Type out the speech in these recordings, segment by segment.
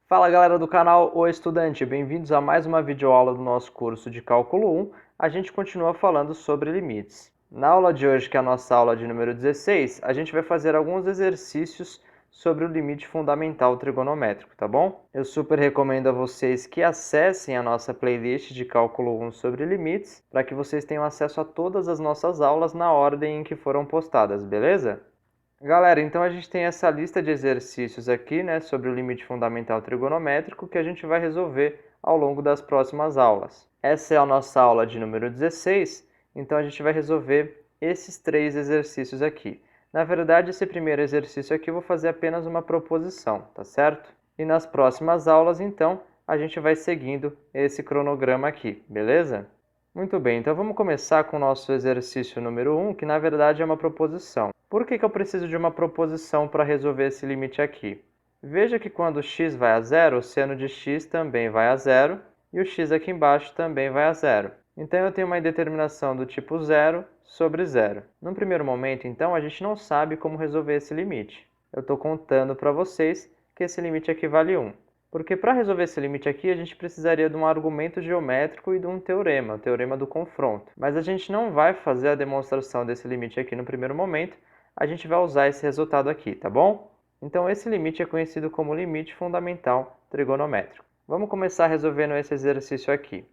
Fala galera do canal O Estudante, bem-vindos a mais uma videoaula do nosso curso de Cálculo 1. A gente continua falando sobre limites. Na aula de hoje, que é a nossa aula de número 16, a gente vai fazer alguns exercícios sobre o limite fundamental trigonométrico, tá bom? Eu super recomendo a vocês que acessem a nossa playlist de Cálculo 1 sobre limites, para que vocês tenham acesso a todas as nossas aulas na ordem em que foram postadas, beleza? Galera, então a gente tem essa lista de exercícios aqui, né, sobre o limite fundamental trigonométrico que a gente vai resolver ao longo das próximas aulas. Essa é a nossa aula de número 16, então a gente vai resolver esses três exercícios aqui. Na verdade, esse primeiro exercício aqui eu vou fazer apenas uma proposição, tá certo? E nas próximas aulas, então, a gente vai seguindo esse cronograma aqui, beleza? Muito bem, então vamos começar com o nosso exercício número 1, que na verdade é uma proposição. Por que eu preciso de uma proposição para resolver esse limite aqui? Veja que quando x vai a zero, o seno de x também vai a zero, e o x aqui embaixo também vai a zero. Então eu tenho uma indeterminação do tipo zero sobre zero. Num primeiro momento, então, a gente não sabe como resolver esse limite. Eu estou contando para vocês que esse limite aqui vale 1. Porque para resolver esse limite aqui, a gente precisaria de um argumento geométrico e de um teorema, o teorema do confronto. Mas a gente não vai fazer a demonstração desse limite aqui no primeiro momento, a gente vai usar esse resultado aqui, tá bom? Então esse limite é conhecido como limite fundamental trigonométrico. Vamos começar resolvendo esse exercício aqui.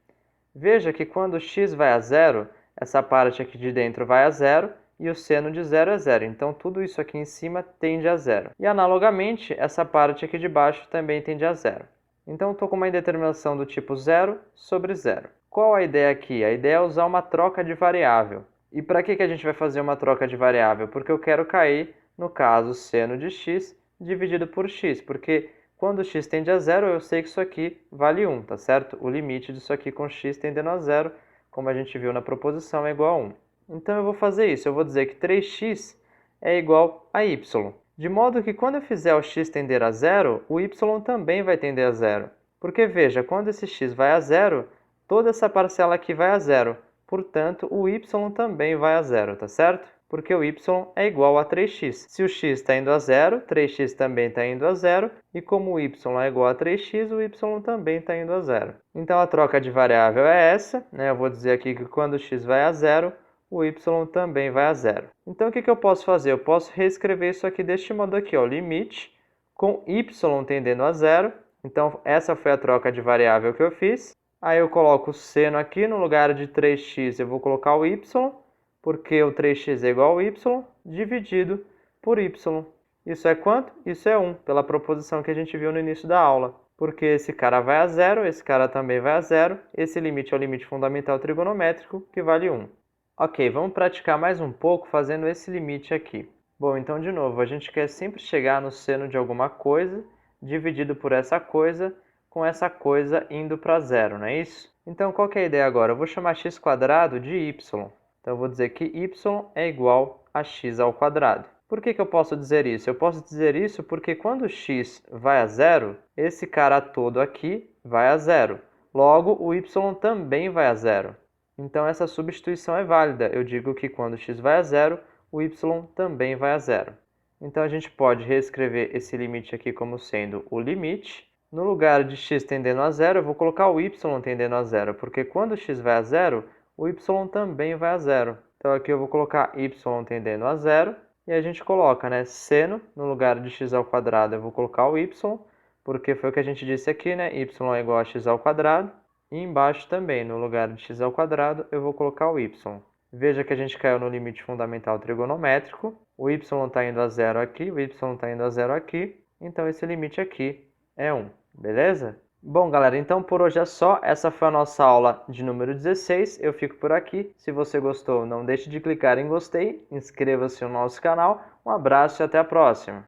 Veja que quando x vai a zero, essa parte aqui de dentro vai a zero, e o seno de zero é zero. Então, tudo isso aqui em cima tende a zero. E, analogamente, essa parte aqui de baixo também tende a zero. Então, estou com uma indeterminação do tipo zero sobre zero. Qual a ideia aqui? A ideia é usar uma troca de variável. E para que a gente vai fazer uma troca de variável? Porque eu quero cair, no caso, seno de x dividido por x. Porque quando x tende a zero, eu sei que isso aqui vale 1, tá certo? O limite disso aqui com x tendendo a zero, como a gente viu na proposição, é igual a 1. Então, eu vou fazer isso. Eu vou dizer que 3x é igual a y. De modo que, quando eu fizer o x tender a zero, o y também vai tender a zero. Porque, veja, quando esse x vai a zero, toda essa parcela aqui vai a zero. Portanto, o y também vai a zero, tá certo? Porque o y é igual a 3x. Se o x está indo a zero, 3x também está indo a zero. E como o y é igual a 3x, o y também está indo a zero. Então, a troca de variável é essa, né? Eu vou dizer aqui que quando x vai a zero, o y também vai a zero. Então, o que eu posso fazer? Eu posso reescrever isso aqui deste modo aqui, ó, limite com y tendendo a zero. Então, essa foi a troca de variável que eu fiz. Aí eu coloco o seno aqui, no lugar de 3x eu vou colocar o y, porque o 3x é igual ao y, dividido por y. Isso é quanto? Isso é 1, pela proposição que a gente viu no início da aula. Porque esse cara vai a zero, esse cara também vai a zero. Esse limite é o limite fundamental trigonométrico, que vale 1. Ok, vamos praticar mais um pouco fazendo esse limite aqui. Bom, então, de novo, a gente quer sempre chegar no seno de alguma coisa, dividido por essa coisa, com essa coisa indo para zero, não é isso? Então, qual que é a ideia agora? Eu vou chamar x² de y. Então, eu vou dizer que y é igual a x ao quadrado. Por que eu posso dizer isso? Eu posso dizer isso porque quando x vai a zero, esse cara todo aqui vai a zero. Logo, o y também vai a zero. Então, essa substituição é válida. Eu digo que quando x vai a zero, o y também vai a zero. Então, a gente pode reescrever esse limite aqui como sendo o limite. No lugar de x tendendo a zero, eu vou colocar o y tendendo a zero, porque quando x vai a zero, o y também vai a zero. Então, aqui eu vou colocar y tendendo a zero, e a gente coloca, né, seno, no lugar de x ao quadrado, eu vou colocar o y, porque foi o que a gente disse aqui, né, y é igual a x ao quadrado. E embaixo também, no lugar de x ao quadrado, eu vou colocar o y. Veja que a gente caiu no limite fundamental trigonométrico. O y está indo a zero aqui, o y está indo a zero aqui. Então, esse limite aqui é 1, beleza? Bom, galera, então por hoje é só. Essa foi a nossa aula de número 16. Eu fico por aqui. Se você gostou, não deixe de clicar em gostei. Inscreva-se no nosso canal. Um abraço e até a próxima.